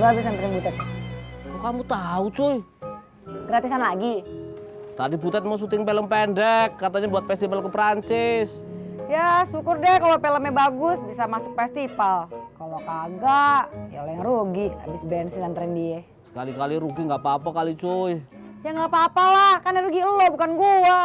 gua habis anterin Butet. Kok kamu tahu, cuy? Gratisan lagi. Tadi Butet mau syuting film pendek, katanya buat festival ke Prancis. Ya syukur deh kalau filmnya bagus bisa masuk festival. Kalau kagak, ya lo yang rugi habis bensin anterin dia. Sekali-kali rugi nggak apa-apa kali, cuy. Ya nggak apa-apa lah, kan yang rugi lo bukan gua.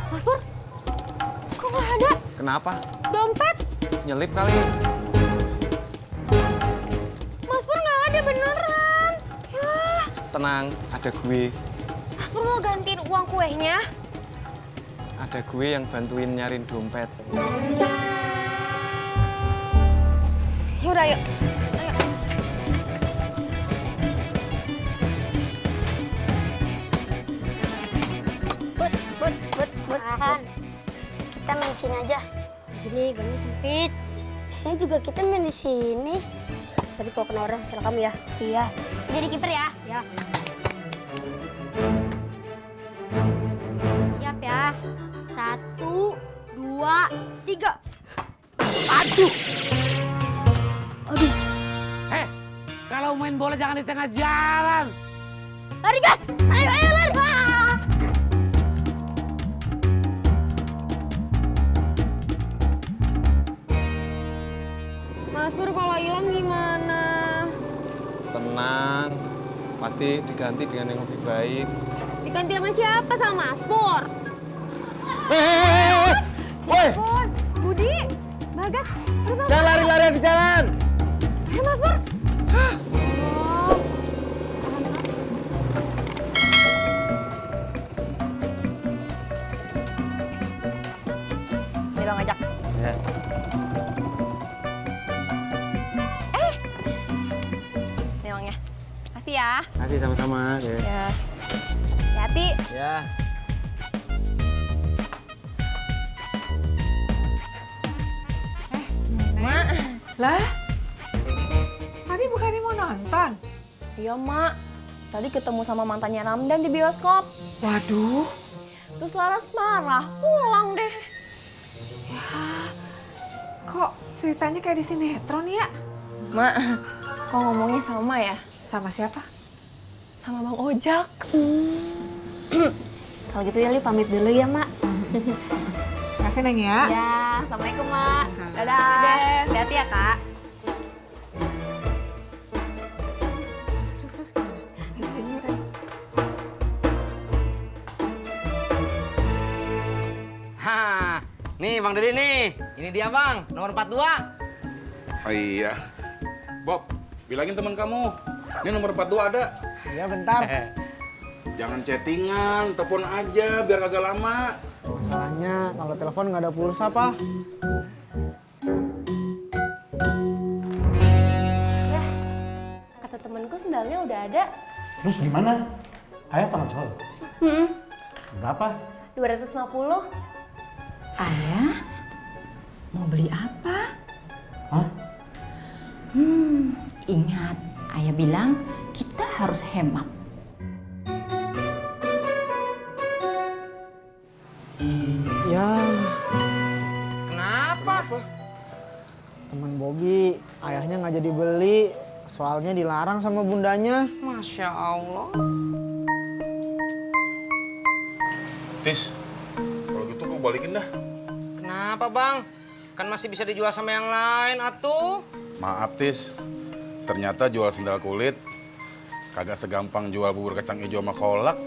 Mas Pur, kok nggak ada Kenapa? dompet? Nyelip kali. Mas Pur nggak ada beneran. Ya, Tenang, ada gue. Mas Pur mau gantiin uang kuenya? Ada gue yang bantuin nyariin dompet. Yaudah, yuk. Ayo. Tahan. Kita main di sini aja. Di sini gangnya sempit. Biasanya juga kita main di sini. Tapi kalau kena orang, salah kamu ya. Iya. Jadi kiper ya. Ya. Siap ya. 1, 2, 3. Aduh! Kalau main bola jangan di tengah jalan. Lari gas. Ayo, ayo lari. Ah! Mas Pur kalau hilang gimana? Tenang, pasti diganti dengan yang lebih baik. Diganti sama siapa? Sama Mas Pur? Woi, Pur, Budi, Bagas, jangan lari-larian di jalan. ayo Mas Pur. Ini bang ajak. Ya. Nih uangnya. Kasih ya. Kasih sama-sama. Ya. Hati-hati. Ya. Lah, tadi bukannya mau nonton? Iya, Mak. Tadi ketemu sama mantannya Ramdan di bioskop. Waduh, Terus Laras marah, pulang deh. kok ceritanya kayak di sinetron ya? Mak, kok ngomongnya sama ya? Sama siapa? Sama Bang Ojak. Kalau gitu ya, Li pamit dulu ya, Mak. Kasih Neng ya. Ya, assalamualaikum, Mak. Dadah. Hati-hati ya, Kak. Terus gimana? Ini ceritanya. Hah, nih Bang Dede nih. Ini dia Bang, nomor 42. Oh iya. Bob, bilangin teman kamu. Ini nomor 42 ada. Iya bentar. Jangan chattingan, telepon aja biar kagak lama. Masalahnya kalau telepon nggak ada pulsa pak. Kata temenku sendalnya udah ada. Terus gimana? Ayah tangan soal. Berapa? 250. Ayah, mau beli apa? Hah? Ingat, ayah bilang kita harus hemat. Ya Kenapa? teman Bobby, ayahnya nggak jadi beli. Soalnya dilarang sama bundanya. Masya Allah. Tis, kalau gitu gue balikin dah. Kenapa Bang? Kan masih bisa dijual sama yang lain atuh. Maaf Tis, ternyata jual sendal kulit kagak segampang jual bubur kacang hijau sama kolak.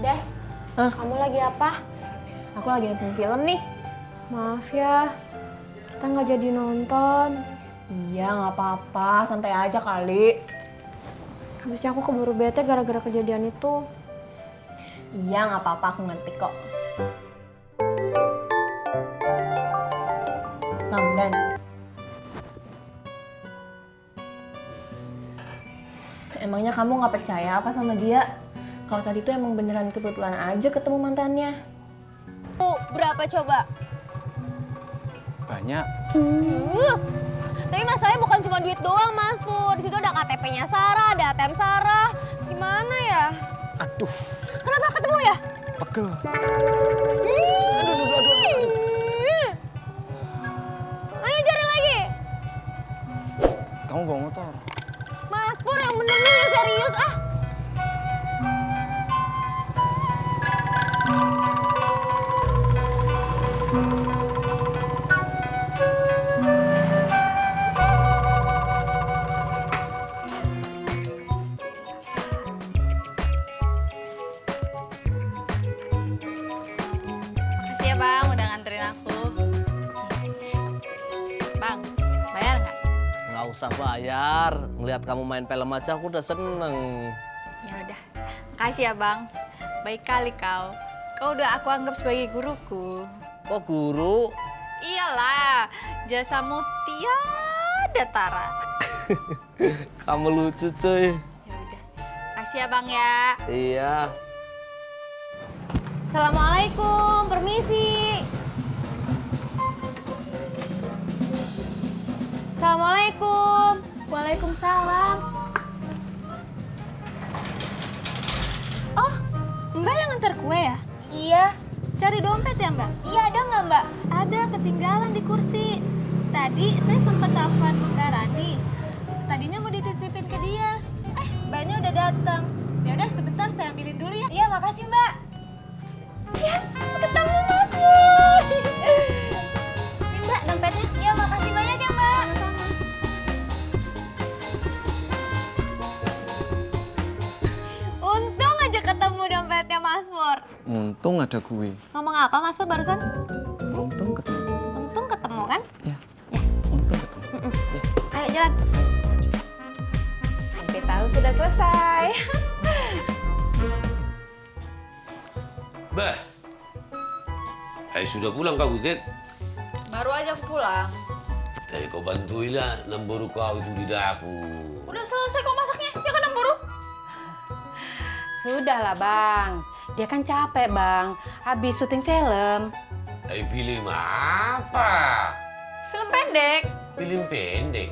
Des, kamu lagi apa? Aku lagi nonton film nih. Maaf ya, kita nggak jadi nonton. Iya, nggak apa-apa. Santai aja kali. Habisnya aku keburu bete gara-gara kejadian itu. Iya, nggak apa-apa. Aku ngerti kok. Ramdan. Emangnya kamu nggak percaya apa sama dia? Kalau tadi tuh emang beneran kebetulan aja ketemu mantannya. Berapa coba? Banyak. Tapi masalahnya bukan cuma duit doang, Mas Pur. Di situ ada KTP-nya Sarah, ada ATM Sarah. Gimana ya? Aduh, Kenapa ketemu ya? pegel. Ayo cari lagi. Kamu bawa motor. Mas Pur yang bener nih, yang serius ah. Makasih ya Bang, udah nganterin aku. Bang, bayar nggak? Nggak usah bayar, ngeliat kamu main film aja aku udah seneng. Ya udah, makasih ya Bang. Baik kali kau. Kau udah aku anggap sebagai guruku. Kok guru? Iyalah, jasamu tiada tara. Kamu lucu cuy. Ya udah, makasih ya Bang ya. Iya. Assalamualaikum, permisi. Assalamualaikum. Waalaikumsalam. Oh, Mbak yang nganter kue ya? Iya. Cari dompet ya Mbak? Iya, ada nggak Mbak? Ada, ketinggalan di kursi. Tadi saya sempat telepon Bunda Rani. Tadinya mau dititipin ke dia. Mbaknya udah datang. Ya udah sebentar saya ambilin dulu ya. Iya, makasih Mbak. Yes, ketemu Mas Pur. Ini Mbak dompetnya. Iya, makasih banyak ya Mbak. Untung aja ketemu dompetnya Mas Pur. Untung ada gue. Ngomong apa Mas Pur barusan? Untung ketemu. Untung ketemu kan? Ya. Untung ketemu. Ya. Ayo jalan. Sampai tahu sudah selesai. Bah, sudah pulang kau Butet? Baru aja aku pulang. Kau bantuilah nemburu kau itu di dapur. Udah selesai kok masaknya, ya kan buru. Sudahlah Bang, dia kan capek Bang, habis syuting film. Film apa? Film pendek. Film pendek?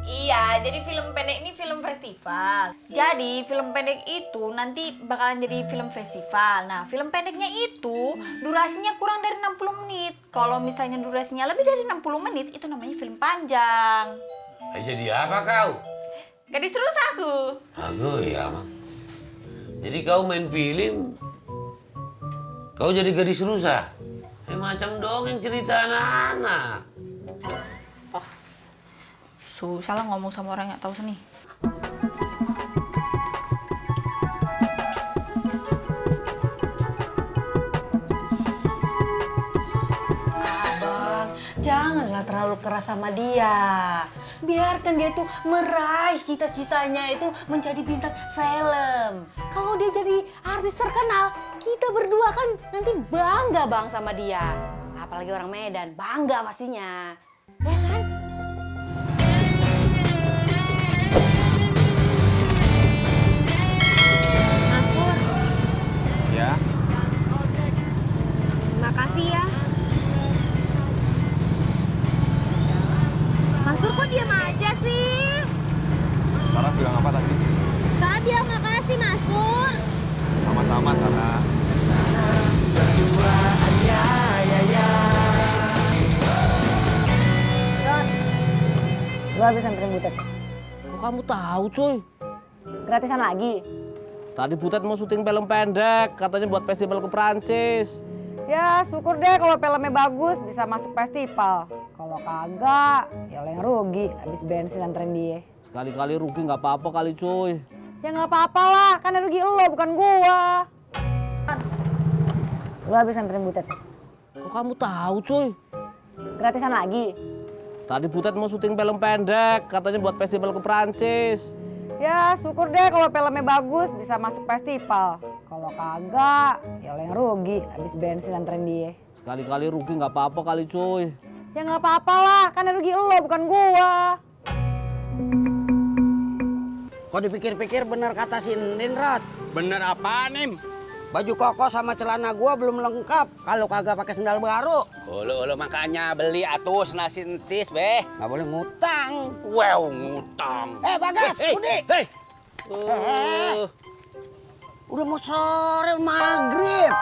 Iya, jadi film pendek ini film festival. Jadi film pendek itu nanti bakalan jadi film festival. Nah, film pendeknya itu durasinya kurang dari 60 menit. Kalau misalnya durasinya lebih dari 60 menit, itu namanya film panjang. Jadi apa kau? Gadis rusa aku. Aku ya, Mak. Jadi kau main film, kau jadi gadis rusa? Macam dongeng cerita anak-anak. Salah ngomong sama orang yang tahu seni. Abang, janganlah terlalu keras sama dia. Biarkan dia tuh meraih cita-citanya itu menjadi bintang film. Kalau dia jadi artis terkenal, kita berdua kan nanti bangga Bang sama dia. Apalagi orang Medan, bangga pastinya. Ya kan? Mas Pur, Ya. makasih ya. Mas Pur kok diam aja sih? Sarah bilang apa tadi? Sarah bilang makasih Mas Pur. Sama-sama, Sarah. Lu habis anterin Butet. Kok kamu tahu cuy? Gratisan lagi. Tadi Butet mau syuting film pendek, katanya buat festival ke Prancis. Ya syukur deh kalau filmnya bagus bisa masuk festival. Kalau kagak, ya lo yang rugi habis bensin anterin dia. Sekali-kali rugi nggak apa-apa kali cuy. Ya nggak apa-apa lah, kan yang rugi lo bukan gua. Lu habis anterin Butet. Kok kamu tahu cuy? Gratisan lagi. Tadi Butet mau syuting film pendek, katanya buat festival ke Prancis. Ya syukur deh kalau filmnya bagus bisa masuk festival. Kalau kagak, ya lo yang rugi habis bensin anterin dia. Sekali-kali rugi nggak apa-apa kali cuy. Ya nggak apa-apa lah, kan yang rugi lo bukan gua. Kok dipikir-pikir bener kata si Ndin, Rod? Bener apa, Nim? Baju koko sama celana gua belum lengkap kalau kagak pakai sendal baru. Ulu makanya beli atuh senasi entis, Beh. Nggak boleh ngutang. Wow, ngutang. Bagas, Budi. Hei. Udah mau sore maghrib.